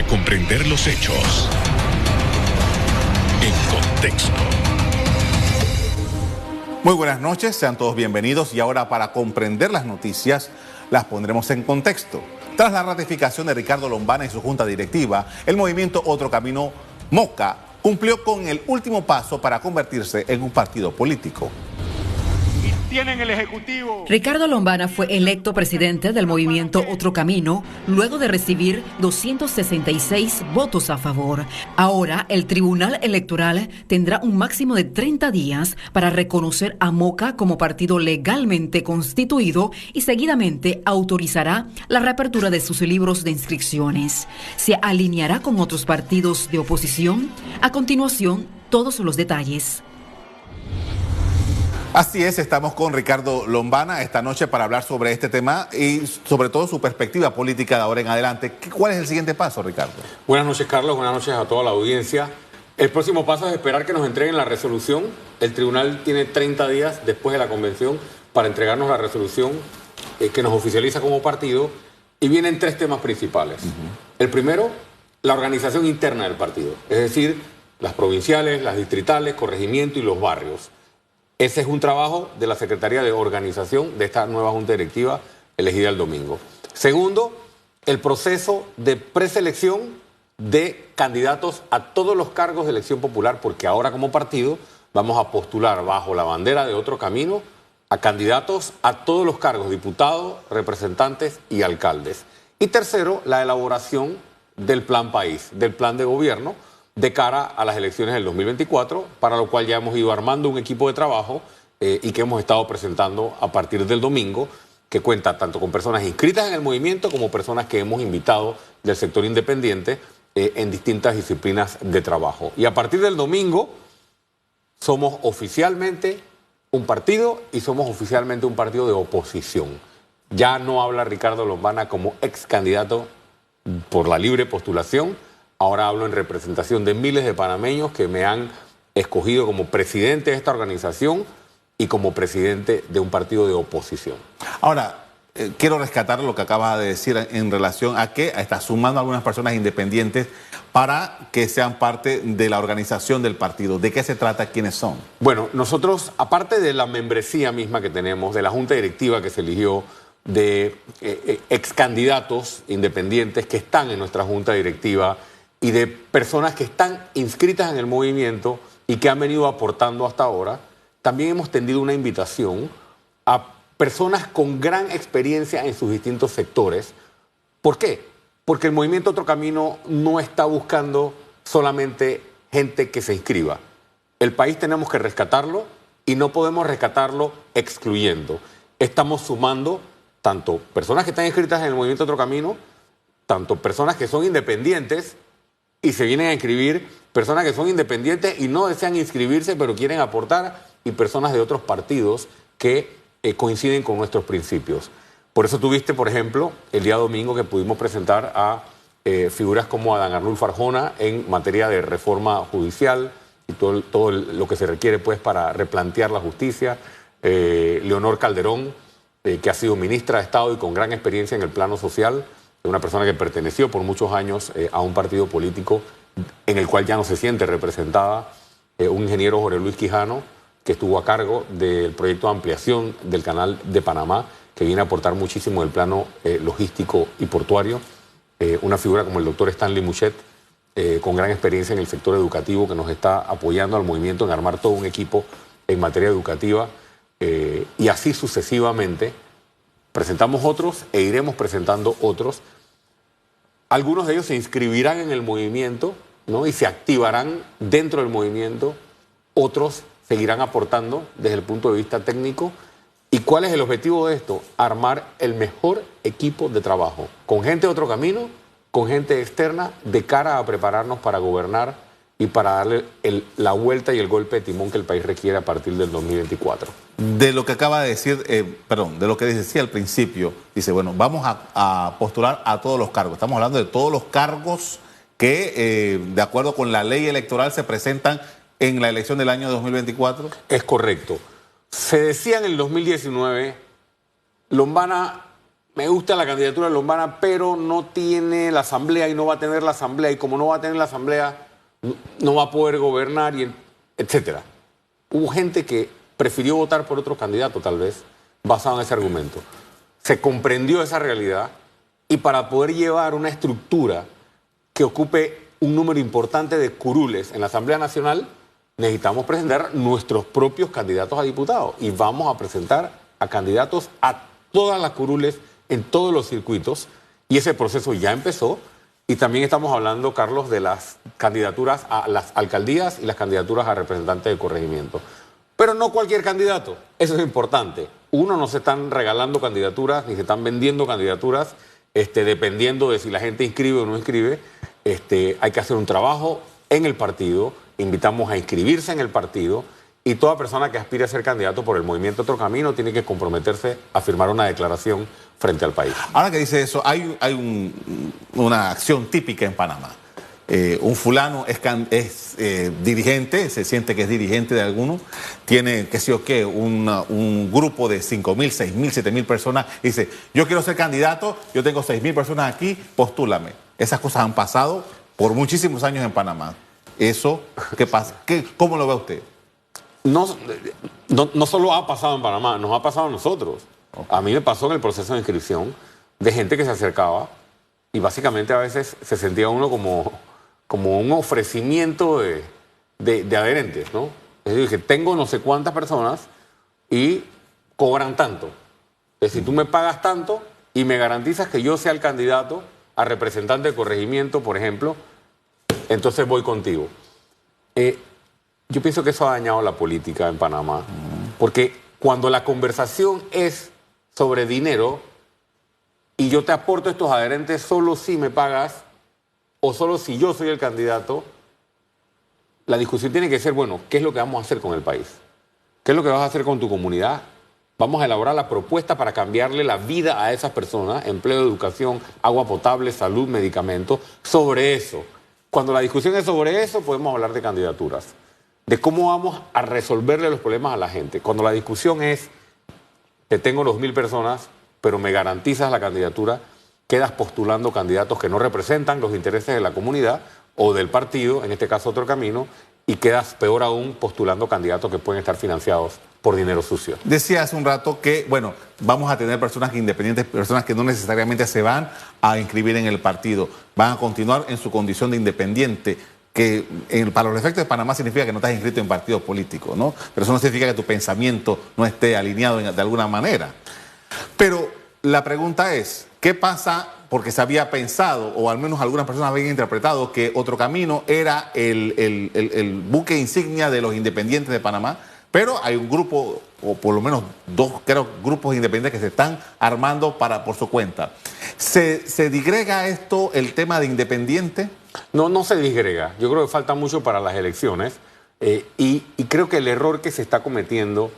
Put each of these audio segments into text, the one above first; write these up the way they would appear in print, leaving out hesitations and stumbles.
para comprender los hechos. En contexto. Muy buenas noches, sean todos bienvenidos y ahora para comprender las noticias las pondremos en contexto. Tras la ratificación de Ricardo Lombana y su junta directiva, el movimiento Otro Camino Moca cumplió con el último paso para convertirse en un partido político. Tienen el Ejecutivo. Ricardo Lombana fue electo presidente del movimiento Otro Camino luego de recibir 266 votos a favor. Ahora el Tribunal Electoral tendrá un máximo de 30 días para reconocer a Moca como partido legalmente constituido y seguidamente autorizará la reapertura de sus libros de inscripciones. Se alineará con otros partidos de oposición. A continuación, todos los detalles. Así es, estamos con Ricardo Lombana esta noche para hablar sobre este tema y sobre todo su perspectiva política de ahora en adelante. ¿Cuál es el siguiente paso, Ricardo? Buenas noches, Carlos. Buenas noches a toda la audiencia. El próximo paso es esperar que nos entreguen la resolución. El tribunal tiene 30 días después de la convención para entregarnos la resolución que nos oficializa como partido y vienen 3 temas principales. El primero, la organización interna del partido, es decir, las provinciales, las distritales, corregimiento y los barrios. Ese es un trabajo de la Secretaría de Organización de esta nueva Junta Directiva elegida el domingo. Segundo, el proceso de preselección de candidatos a todos los cargos de elección popular, porque ahora como partido vamos a postular bajo la bandera de Otro Camino a candidatos a todos los cargos, diputados, representantes y alcaldes. Y tercero, la elaboración del plan país, del plan de gobierno, de cara a las elecciones del 2024, para lo cual ya hemos ido armando un equipo de trabajo y que hemos estado presentando a partir del domingo, que cuenta tanto con personas inscritas en el movimiento como personas que hemos invitado del sector independiente en distintas disciplinas de trabajo. Y a partir del domingo somos oficialmente un partido y somos oficialmente un partido de oposición. Ya no habla Ricardo Lombana como ex candidato por la libre postulación. Ahora hablo en representación de miles de panameños que me han escogido como presidente de esta organización y como presidente de un partido de oposición. Ahora, quiero rescatar lo que acaba de decir en relación a que está sumando a algunas personas independientes para que sean parte de la organización del partido. ¿De qué se trata? ¿Quiénes son? Bueno, nosotros, aparte de la membresía misma que tenemos, de la junta directiva que se eligió, de ex candidatos independientes que están en nuestra junta directiva, y de personas que están inscritas en el movimiento y que han venido aportando hasta ahora, también hemos tendido una invitación a personas con gran experiencia en sus distintos sectores. ¿Por qué? Porque el movimiento Otro Camino no está buscando solamente gente que se inscriba. El país tenemos que rescatarlo y no podemos rescatarlo excluyendo. Estamos sumando tanto personas que están inscritas en el movimiento Otro Camino, tanto personas que son independientes y se vienen a inscribir, personas que son independientes y no desean inscribirse pero quieren aportar, y personas de otros partidos que coinciden con nuestros principios. Por eso tuviste, por ejemplo, el día domingo que pudimos presentar a figuras como Adán Arnulfo Arjona en materia de reforma judicial y todo lo que se requiere pues para replantear la justicia. Leonor Calderón, que ha sido ministra de Estado y con gran experiencia en el plano social, una persona que perteneció por muchos años a un partido político en el cual ya no se siente representada, un ingeniero Jorge Luis Quijano, que estuvo a cargo del proyecto de ampliación del canal de Panamá, que viene a aportar muchísimo en el plano logístico y portuario, una figura como el doctor Stanley Muchet, con gran experiencia en el sector educativo, que nos está apoyando al movimiento en armar todo un equipo en materia educativa, y así sucesivamente. Presentamos otros e iremos presentando otros. Algunos de ellos se inscribirán en el movimiento, ¿no? Y se activarán dentro del movimiento. Otros seguirán aportando desde el punto de vista técnico. ¿Y cuál es el objetivo de esto? Armar el mejor equipo de trabajo, con gente de Otro Camino, con gente externa, de cara a prepararnos para gobernar y para darle la vuelta y el golpe de timón que el país requiere a partir del 2024. De lo que acaba de decir, de lo que decía al principio, dice, bueno, vamos a postular a todos los cargos. Estamos hablando de todos los cargos que, de acuerdo con la ley electoral, se presentan en la elección del año 2024. Es correcto. Se decía en el 2019, Lombana me gusta la candidatura de Lombana, pero no tiene la asamblea y no va a tener la asamblea, y como no va a tener la asamblea, no va a poder gobernar, etcétera. Hubo gente que prefirió votar por otro candidato, tal vez, basado en ese argumento. Se comprendió esa realidad y para poder llevar una estructura que ocupe un número importante de curules en la Asamblea Nacional, necesitamos presentar nuestros propios candidatos a diputados y vamos a presentar a candidatos a todas las curules en todos los circuitos y ese proceso ya empezó y también estamos hablando, Carlos, de las candidaturas a las alcaldías y las candidaturas a representantes de corregimiento. Pero no cualquier candidato, eso es importante. Uno, no se están regalando candidaturas ni se están vendiendo candidaturas dependiendo de si la gente inscribe o no inscribe. Hay que hacer un trabajo en el partido, invitamos a inscribirse en el partido y toda persona que aspire a ser candidato por el Movimiento Otro Camino tiene que comprometerse a firmar una declaración frente al país. Ahora que dice eso, hay una acción típica en Panamá. Un fulano es dirigente, se siente que es dirigente de alguno, tiene, qué sé yo qué, un grupo de 5.000, 6.000, 7.000 personas, y dice, yo quiero ser candidato, yo tengo 6.000 personas aquí, postúlame. Esas cosas han pasado por muchísimos años en Panamá. ¿Eso qué pasa? ¿Cómo lo ve usted? No solo ha pasado en Panamá, nos ha pasado a nosotros. Okay. A mí me pasó en el proceso de inscripción de gente que se acercaba y básicamente a veces se sentía uno como un ofrecimiento de adherentes, ¿no? Es decir, que tengo no sé cuántas personas y cobran tanto. Es decir, tú me pagas tanto y me garantizas que yo sea el candidato a representante de corregimiento, por ejemplo, entonces voy contigo. Yo pienso que eso ha dañado la política en Panamá, porque cuando la conversación es sobre dinero y yo te aporto estos adherentes solo si me pagas o solo si yo soy el candidato, la discusión tiene que ser, bueno, ¿qué es lo que vamos a hacer con el país? ¿Qué es lo que vas a hacer con tu comunidad? Vamos a elaborar la propuesta para cambiarle la vida a esas personas, empleo, educación, agua potable, salud, medicamentos, sobre eso. Cuando la discusión es sobre eso, podemos hablar de candidaturas, de cómo vamos a resolverle los problemas a la gente. Cuando la discusión es, te tengo 2.000 personas, pero me garantizas la candidatura, quedas postulando candidatos que no representan los intereses de la comunidad o del partido, en este caso Otro Camino, y quedas, peor aún, postulando candidatos que pueden estar financiados por dinero sucio. Decía hace un rato que, bueno, vamos a tener personas independientes, personas que no necesariamente se van a inscribir en el partido, van a continuar en su condición de independiente, que para los efectos de Panamá significa que no estás inscrito en partido político, ¿no? Pero eso no significa que tu pensamiento no esté alineado de alguna manera. Pero la pregunta es, ¿qué pasa? Porque se había pensado, o al menos algunas personas habían interpretado, que Otro Camino era el buque insignia de los independientes de Panamá, pero hay un grupo, o por lo menos dos, creo, grupos independientes que se están armando por su cuenta. ¿Se digrega esto, el tema de independiente? No se disgrega. Yo creo que falta mucho para las elecciones y creo que el error que se está cometiendo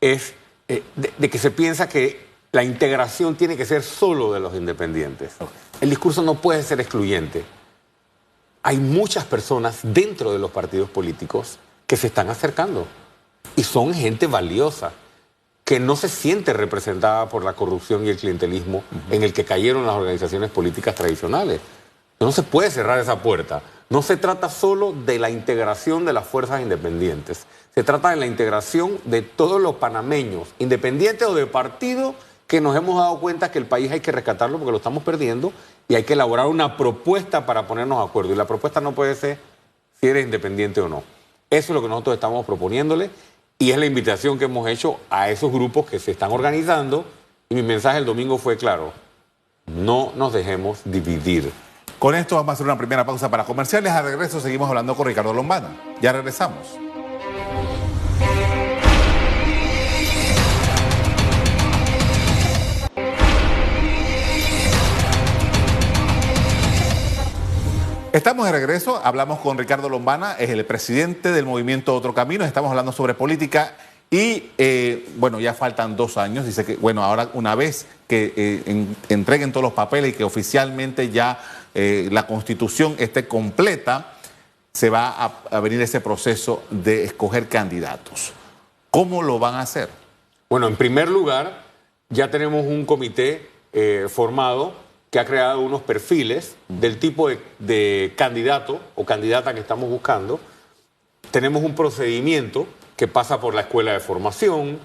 es de que se piensa que la integración tiene que ser solo de los independientes. El discurso no puede ser excluyente. Hay muchas personas dentro de los partidos políticos que se están acercando y son gente valiosa, que no se siente representada por la corrupción y el clientelismo en el que cayeron las organizaciones políticas tradicionales. No se puede cerrar esa puerta. No se trata solo de la integración de las fuerzas independientes. Se trata de la integración de todos los panameños, independientes o de partido, que nos hemos dado cuenta que el país hay que rescatarlo porque lo estamos perdiendo y hay que elaborar una propuesta para ponernos de acuerdo. Y la propuesta no puede ser si eres independiente o no. Eso es lo que nosotros estamos proponiéndole y es la invitación que hemos hecho a esos grupos que se están organizando. Y mi mensaje el domingo fue claro: no nos dejemos dividir. Con esto vamos a hacer una primera pausa para comerciales. Al regreso seguimos hablando con Ricardo Lombana. Ya regresamos. Estamos de regreso, hablamos con Ricardo Lombana, es el presidente del Movimiento Otro Camino, estamos hablando sobre política y, bueno, ya faltan 2 años, dice que, bueno, ahora una vez que entreguen todos los papeles y que oficialmente ya la Constitución esté completa, se va a venir ese proceso de escoger candidatos. ¿Cómo lo van a hacer? Bueno, en primer lugar, ya tenemos un comité formado que ha creado unos perfiles del tipo de candidato o candidata que estamos buscando. Tenemos un procedimiento que pasa por la escuela de formación,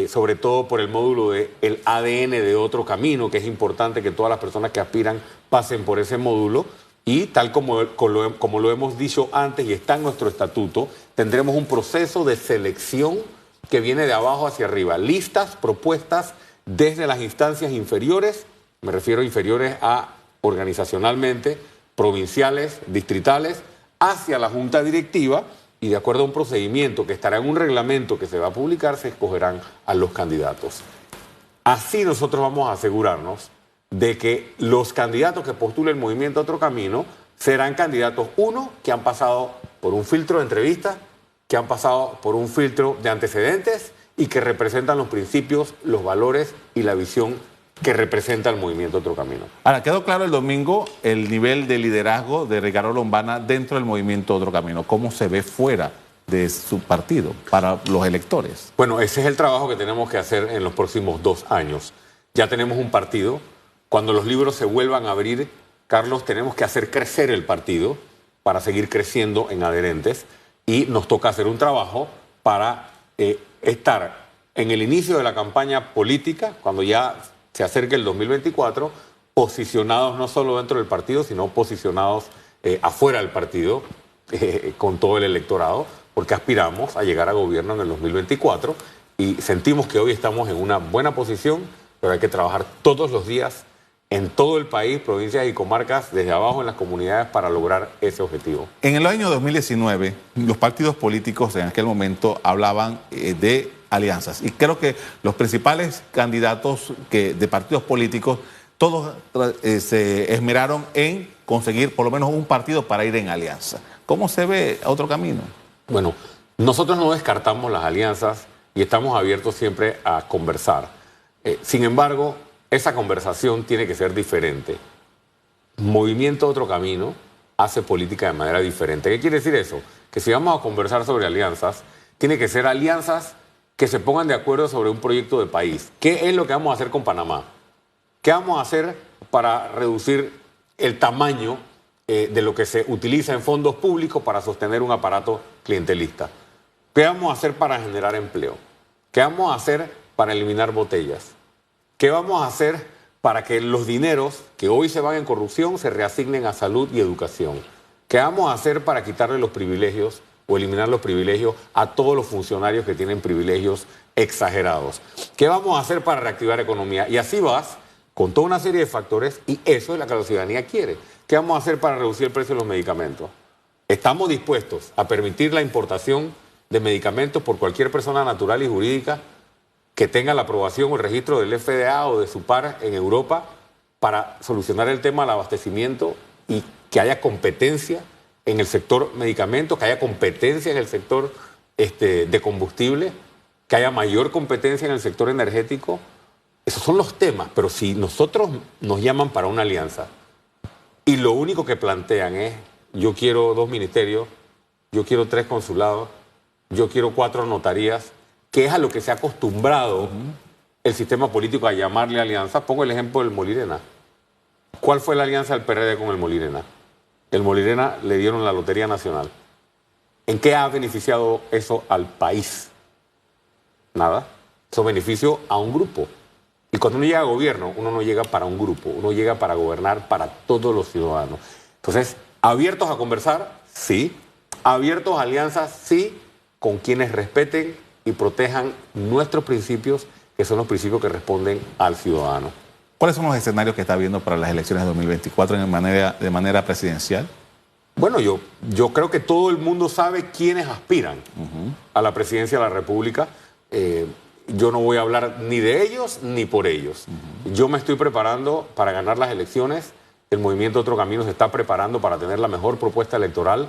sobre todo por el módulo del ADN de otro camino, que es importante que todas las personas que aspiran pasen por ese módulo. Y tal como lo hemos dicho antes y está en nuestro estatuto, tendremos un proceso de selección que viene de abajo hacia arriba. Listas, propuestas desde las instancias inferiores, me refiero a inferiores a organizacionalmente, provinciales, distritales, hacia la junta directiva, y de acuerdo a un procedimiento que estará en un reglamento que se va a publicar, se escogerán a los candidatos. Así nosotros vamos a asegurarnos de que los candidatos que postule el movimiento Otro Camino serán candidatos, uno, que han pasado por un filtro de entrevistas, que han pasado por un filtro de antecedentes y que representan los principios, los valores y la visión que representa el movimiento Otro Camino. Ahora, quedó claro el domingo el nivel de liderazgo de Ricardo Lombana dentro del movimiento Otro Camino. ¿Cómo se ve fuera de su partido para los electores? Bueno, ese es el trabajo que tenemos que hacer en los próximos 2 años. Ya tenemos un partido. Cuando los libros se vuelvan a abrir, Carlos, tenemos que hacer crecer el partido para seguir creciendo en adherentes, y nos toca hacer un trabajo para estar en el inicio de la campaña política, cuando ya se acerque el 2024, posicionados no solo dentro del partido, sino posicionados afuera del partido, con todo el electorado, porque aspiramos a llegar a gobierno en el 2024 y sentimos que hoy estamos en una buena posición, pero hay que trabajar todos los días en todo el país, provincias y comarcas, desde abajo en las comunidades, para lograr ese objetivo. En el año 2019, los partidos políticos en aquel momento hablaban de alianzas, y creo que los principales candidatos de partidos políticos, todos se esmeraron en conseguir por lo menos un partido para ir en alianza. ¿Cómo se ve Otro Camino? Bueno, nosotros no descartamos las alianzas y estamos abiertos siempre a conversar. Sin embargo, esa conversación tiene que ser diferente. Movimiento Otro Camino hace política de manera diferente. ¿Qué quiere decir eso? Que si vamos a conversar sobre alianzas, tiene que ser alianzas que se pongan de acuerdo sobre un proyecto de país. ¿Qué es lo que vamos a hacer con Panamá? ¿Qué vamos a hacer para reducir el tamaño de lo que se utiliza en fondos públicos para sostener un aparato clientelista? ¿Qué vamos a hacer para generar empleo? ¿Qué vamos a hacer para eliminar botellas? ¿Qué vamos a hacer para que los dineros que hoy se van en corrupción se reasignen a salud y educación? ¿Qué vamos a hacer para quitarle los privilegios o eliminar los privilegios a todos los funcionarios que tienen privilegios exagerados? ¿Qué vamos a hacer para reactivar economía? Y así vas con toda una serie de factores, y eso es lo que la ciudadanía quiere. ¿Qué vamos a hacer para reducir el precio de los medicamentos? Estamos dispuestos a permitir la importación de medicamentos por cualquier persona natural y jurídica que tenga la aprobación o el registro del FDA o de su par en Europa, para solucionar el tema del abastecimiento y que haya competencia en el sector medicamentos, que haya competencia en el sector de combustible, que haya mayor competencia en el sector energético. Esos son los temas, pero si nosotros nos llaman para una alianza y lo único que plantean es: yo quiero 2 ministerios, yo quiero 3 consulados, yo quiero 4 notarías, que es a lo que se ha acostumbrado el sistema político a llamarle alianza. Pongo el ejemplo del Molirena. ¿Cuál fue la alianza del PRD con el Molirena? El Molirena le dieron la Lotería Nacional. ¿En qué ha beneficiado eso al país? Nada. Eso beneficio a un grupo. Y cuando uno llega a gobierno, uno no llega para un grupo, uno llega para gobernar para todos los ciudadanos. Entonces, abiertos a conversar, sí. Abiertos a alianzas, sí, con quienes respeten y protejan nuestros principios, que son los principios que responden al ciudadano. ¿Cuáles son los escenarios que está viendo para las elecciones de 2024 de manera presidencial? Bueno, yo creo que todo el mundo sabe quiénes aspiran a la presidencia de la República. Yo no voy a hablar ni de ellos ni por ellos. Yo me estoy preparando para ganar las elecciones. El movimiento Otro Camino se está preparando para tener la mejor propuesta electoral,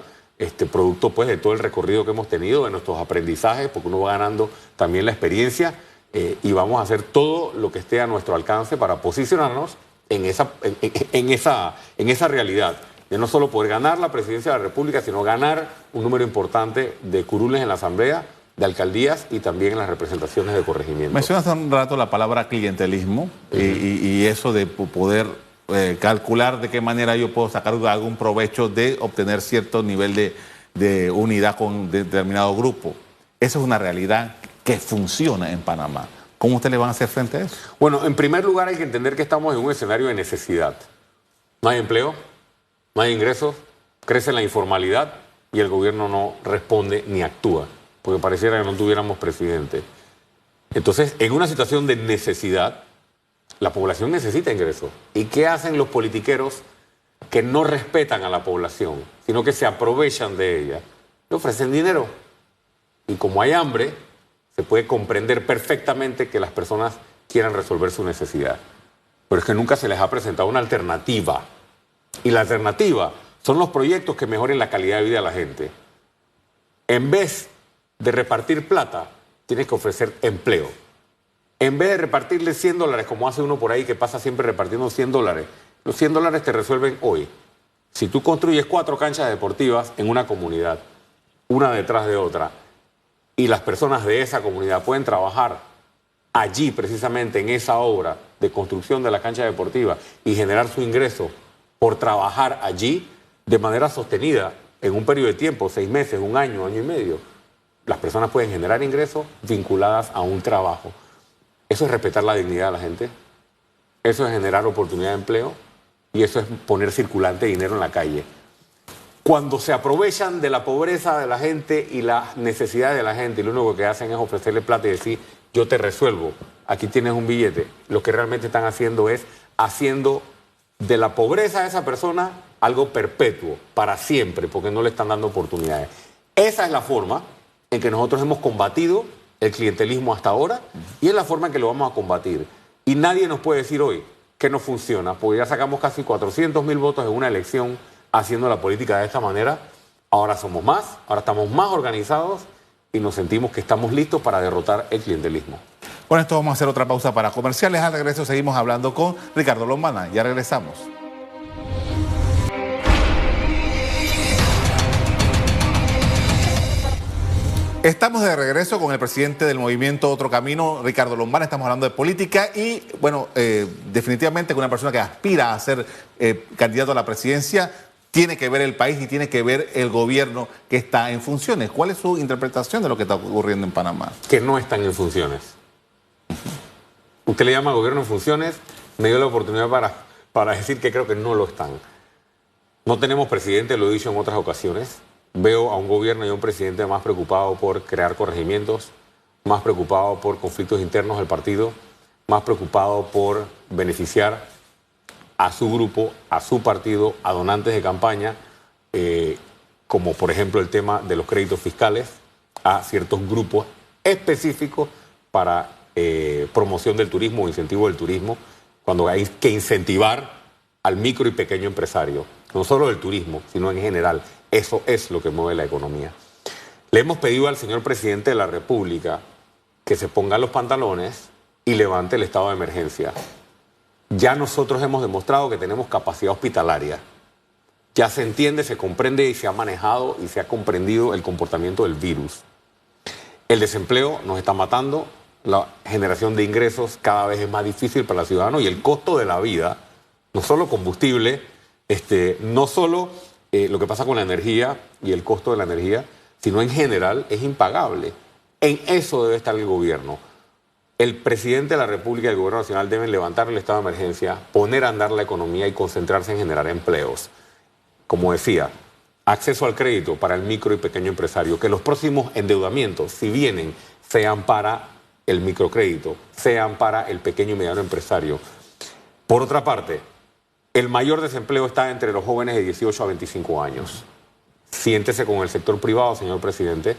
producto pues de todo el recorrido que hemos tenido, de nuestros aprendizajes, porque uno va ganando también la experiencia, y vamos a hacer todo lo que esté a nuestro alcance para posicionarnos en esa realidad, de no solo poder ganar la presidencia de la República, sino ganar un número importante de curules en la Asamblea de alcaldías y también en las representaciones de corregimiento. Mencionas hace un rato la palabra clientelismo y eso de poder calcular de qué manera yo puedo sacar algún provecho de obtener cierto nivel de unidad con determinado grupo. Eso es una realidad que funciona en Panamá. ¿Cómo ustedes le van a hacer frente a eso? Bueno, en primer lugar hay que entender que estamos en un escenario de necesidad. No hay empleo, no hay ingresos, crece la informalidad y el gobierno no responde ni actúa, porque pareciera que no tuviéramos presidente. Entonces, en una situación de necesidad, la población necesita ingresos. ¿Y qué hacen los politiqueros que no respetan a la población, sino que se aprovechan de ella? Le ofrecen dinero. Y como hay hambre, se puede comprender perfectamente que las personas quieran resolver su necesidad. Pero es que nunca se les ha presentado una alternativa. Y la alternativa son los proyectos que mejoren la calidad de vida de la gente. En vez de repartir plata, tienes que ofrecer empleo. En vez de repartirle $100, como hace uno por ahí que pasa siempre repartiendo $100, los $100 te resuelven hoy. Si tú construyes 4 canchas deportivas en una comunidad, una detrás de otra, y las personas de esa comunidad pueden trabajar allí precisamente en esa obra de construcción de la cancha deportiva y generar su ingreso por trabajar allí de manera sostenida en un periodo de tiempo, 6 meses, 1 año, año y medio, las personas pueden generar ingresos vinculadas a un trabajo. Eso es respetar la dignidad de la gente, eso es generar oportunidad de empleo y eso es poner circulante dinero en la calle. Cuando se aprovechan de la pobreza de la gente y las necesidades de la gente y lo único que hacen es ofrecerle plata y decir, yo te resuelvo, aquí tienes un billete, lo que realmente están haciendo es haciendo de la pobreza de esa persona algo perpetuo, para siempre, porque no le están dando oportunidades. Esa es la forma en que nosotros hemos combatido el clientelismo hasta ahora y es la forma en que lo vamos a combatir. Y nadie nos puede decir hoy que no funciona, porque ya sacamos casi 400.000 votos en una elección haciendo la política de esta manera. Ahora somos más, ahora estamos más organizados y nos sentimos que estamos listos para derrotar el clientelismo. Con esto vamos a hacer otra pausa para comerciales. Al regreso seguimos hablando con Ricardo Lombana. Ya regresamos. Estamos de regreso con el presidente del movimiento Otro Camino, Ricardo Lombana. Estamos hablando de política y, bueno, definitivamente con una persona que aspira a ser candidato a la presidencia, tiene que ver el país y tiene que ver el gobierno que está en funciones. ¿Cuál es su interpretación de lo que está ocurriendo en Panamá? Que no están en funciones. Usted le llama gobierno en funciones, me dio la oportunidad para decir que creo que no lo están. No tenemos presidente, lo he dicho en otras ocasiones. Veo a un gobierno y a un presidente más preocupado por crear corregimientos, más preocupado por conflictos internos del partido, más preocupado por beneficiar a su grupo, a su partido, a donantes de campaña, como por ejemplo el tema de los créditos fiscales a ciertos grupos específicos para promoción del turismo o incentivo del turismo, cuando hay que incentivar al micro y pequeño empresario, no solo del turismo, sino en general. Eso es lo que mueve la economía. Le hemos pedido al señor presidente de la República que se ponga los pantalones y levante el estado de emergencia. Ya nosotros hemos demostrado que tenemos capacidad hospitalaria. Ya se entiende, se comprende y se ha manejado y se ha comprendido el comportamiento del virus. El desempleo nos está matando, la generación de ingresos cada vez es más difícil para el ciudadano y el costo de la vida, no solo combustible, no solo lo que pasa con la energía y el costo de la energía, sino en general es impagable. En eso debe estar el gobierno. El presidente de la República y el gobierno nacional deben levantar el estado de emergencia, poner a andar la economía y concentrarse en generar empleos. Como decía, acceso al crédito para el micro y pequeño empresario, que los próximos endeudamientos, si vienen, sean para el microcrédito, sean para el pequeño y mediano empresario. Por otra parte, el mayor desempleo está entre los jóvenes de 18 a 25 años. Siéntese con el sector privado, señor presidente,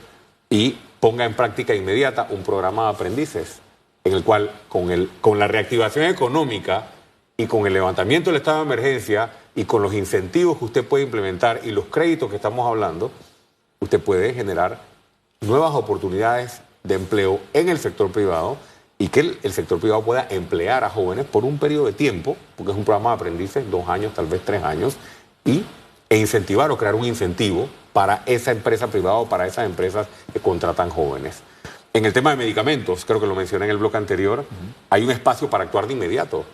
y ponga en práctica inmediata un programa de aprendices en el cual, con la reactivación económica y con el levantamiento del estado de emergencia y con los incentivos que usted puede implementar y los créditos que estamos hablando, usted puede generar nuevas oportunidades de empleo en el sector privado y que el sector privado pueda emplear a jóvenes por un periodo de tiempo, porque es un programa de aprendices, 2 años, tal vez 3 años, e incentivar o crear un incentivo para esa empresa privada o para esas empresas que contratan jóvenes. En el tema de medicamentos, creo que lo mencioné en el bloque anterior, hay un espacio para actuar de inmediato.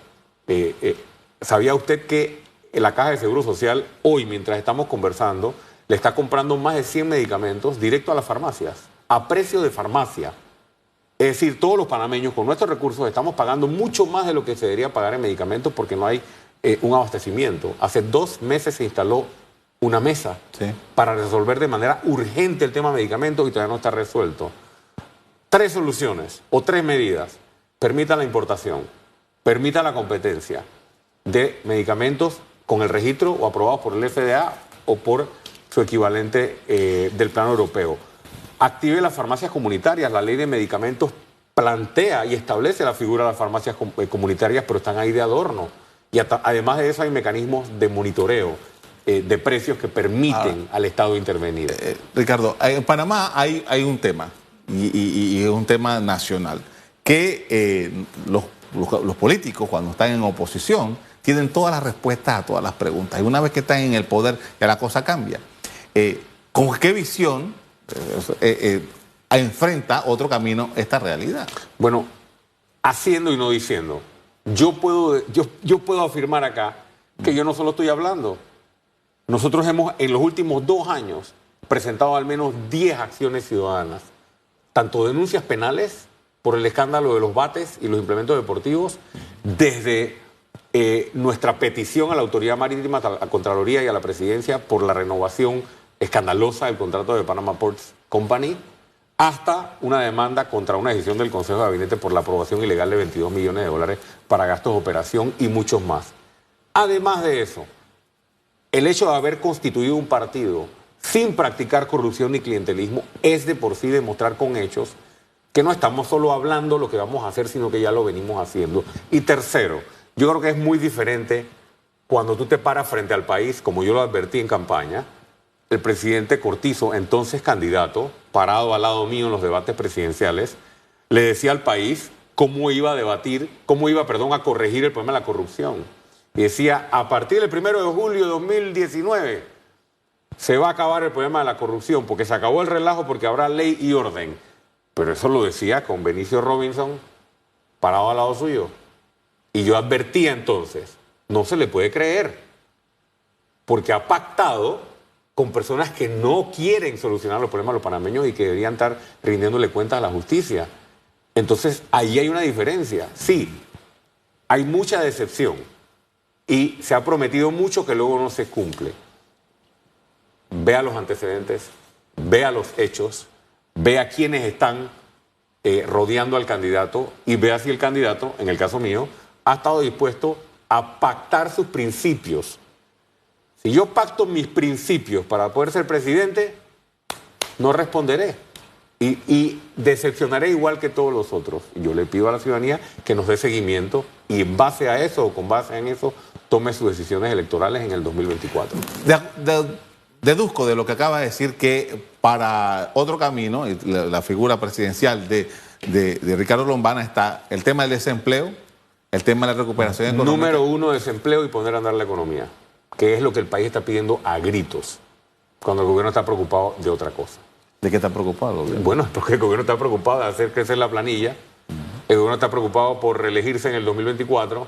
¿Sabía usted que la Caja de Seguro Social hoy, mientras estamos conversando, le está comprando más de 100 medicamentos directo a las farmacias, a precio de farmacia? Es decir, todos los panameños con nuestros recursos estamos pagando mucho más de lo que se debería pagar en medicamentos porque no hay un abastecimiento. Hace 2 meses se instaló una mesa para resolver de manera urgente el tema de medicamentos y todavía no está resuelto. 3 soluciones o 3 medidas. Permita la importación, permita la competencia de medicamentos con el registro o aprobados por el FDA o por su equivalente del plano europeo. Active las farmacias comunitarias. La ley de medicamentos plantea y establece la figura de las farmacias comunitarias, pero están ahí de adorno. Y además de eso hay mecanismos de monitoreo de precios que permiten al Estado intervenir. Ricardo, en Panamá hay un tema, y es un tema nacional, que los políticos cuando están en oposición tienen todas las respuestas a todas las preguntas. Y una vez que están en el poder, ya la cosa cambia. ¿Con qué visión enfrenta Otro Camino esta realidad? Bueno, haciendo y no diciendo. Yo puedo afirmar acá que yo no solo estoy hablando. Nosotros hemos en los últimos 2 años presentado al menos 10 acciones ciudadanas, tanto denuncias penales por el escándalo de los bates y los implementos deportivos, desde nuestra petición a la Autoridad Marítima, a la Contraloría y a la Presidencia por la renovación escandalosa del contrato de Panama Ports Company, hasta una demanda contra una decisión del Consejo de Gabinete por la aprobación ilegal de $22 millones para gastos de operación y muchos más. Además de eso, el hecho de haber constituido un partido sin practicar corrupción ni clientelismo es de por sí demostrar con hechos que no estamos solo hablando lo que vamos a hacer, sino que ya lo venimos haciendo. Y tercero, yo creo que es muy diferente cuando tú te paras frente al país, como yo lo advertí en campaña, el presidente Cortizo, entonces candidato, parado al lado mío en los debates presidenciales, le decía al país cómo iba a corregir el problema de la corrupción. Y decía, a partir del 1 de julio de 2019 se va a acabar el problema de la corrupción, porque se acabó el relajo, porque habrá ley y orden. Pero eso lo decía con Benicio Robinson parado al lado suyo. Y yo advertía entonces, no se le puede creer, porque ha pactado con personas que no quieren solucionar los problemas de los panameños y que deberían estar rindiéndole cuentas a la justicia. Entonces, ahí hay una diferencia. Sí, hay mucha decepción y se ha prometido mucho que luego no se cumple. Vea los antecedentes, vea los hechos, vea quiénes están rodeando al candidato y vea si el candidato, en el caso mío, ha estado dispuesto a pactar sus principios. Si yo pacto mis principios para poder ser presidente, no responderé y decepcionaré igual que todos los otros. Yo le pido a la ciudadanía que nos dé seguimiento y en base a eso o con base en eso tome sus decisiones electorales en el 2024. Deduzco de lo que acaba de decir que para Otro Camino, y la figura presidencial de Ricardo Lombana, está el tema del desempleo, el tema de la recuperación económica. Número 1, desempleo y poner a andar la economía, que es lo que el país está pidiendo a gritos, cuando el gobierno está preocupado de otra cosa. ¿De qué está preocupado el gobierno? Bueno, porque el gobierno está preocupado de hacer crecer la planilla, el gobierno está preocupado por reelegirse en el 2024,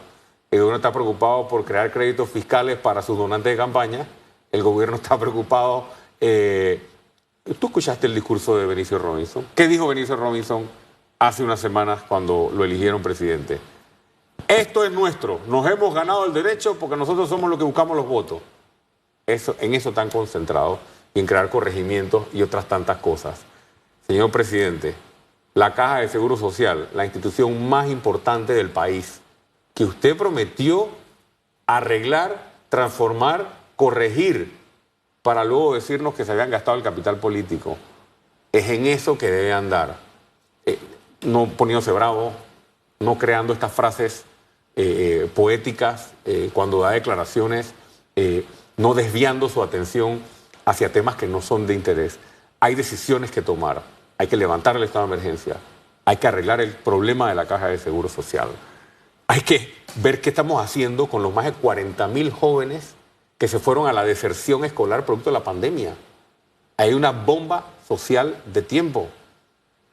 el gobierno está preocupado por crear créditos fiscales para sus donantes de campaña, el gobierno está preocupado... ¿Tú escuchaste el discurso de Benicio Robinson? ¿Qué dijo Benicio Robinson hace unas semanas cuando lo eligieron presidente? Esto es nuestro, nos hemos ganado el derecho porque nosotros somos los que buscamos los votos. En eso están concentrados y en crear corregimientos y otras tantas cosas. Señor presidente, la Caja de Seguro Social, la institución más importante del país, que usted prometió arreglar, transformar, corregir, para luego decirnos que se habían gastado el capital político, es en eso que debe andar. No poniéndose bravo, no creando estas frases poéticas cuando da declaraciones, no desviando su atención hacia temas que no son de interés. Hay decisiones que tomar, hay que levantar el estado de emergencia, hay que arreglar el problema de la Caja de Seguro Social, hay que ver qué estamos haciendo con los más de 40.000 jóvenes que se fueron a la deserción escolar producto de la pandemia. Hay una bomba social de tiempo.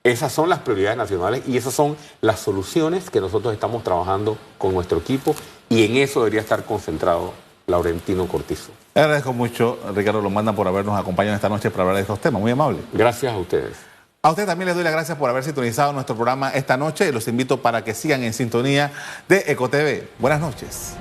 Esas son las prioridades nacionales y esas son las soluciones que nosotros estamos trabajando con nuestro equipo, y en eso debería estar concentrado Laurentino Cortizo. Le agradezco mucho, Ricardo Lombana, por habernos acompañado esta noche para hablar de estos temas. Muy amable. Gracias a ustedes. A usted también les doy las gracias por haber sintonizado nuestro programa esta noche y los invito para que sigan en sintonía de EcoTV. Buenas noches.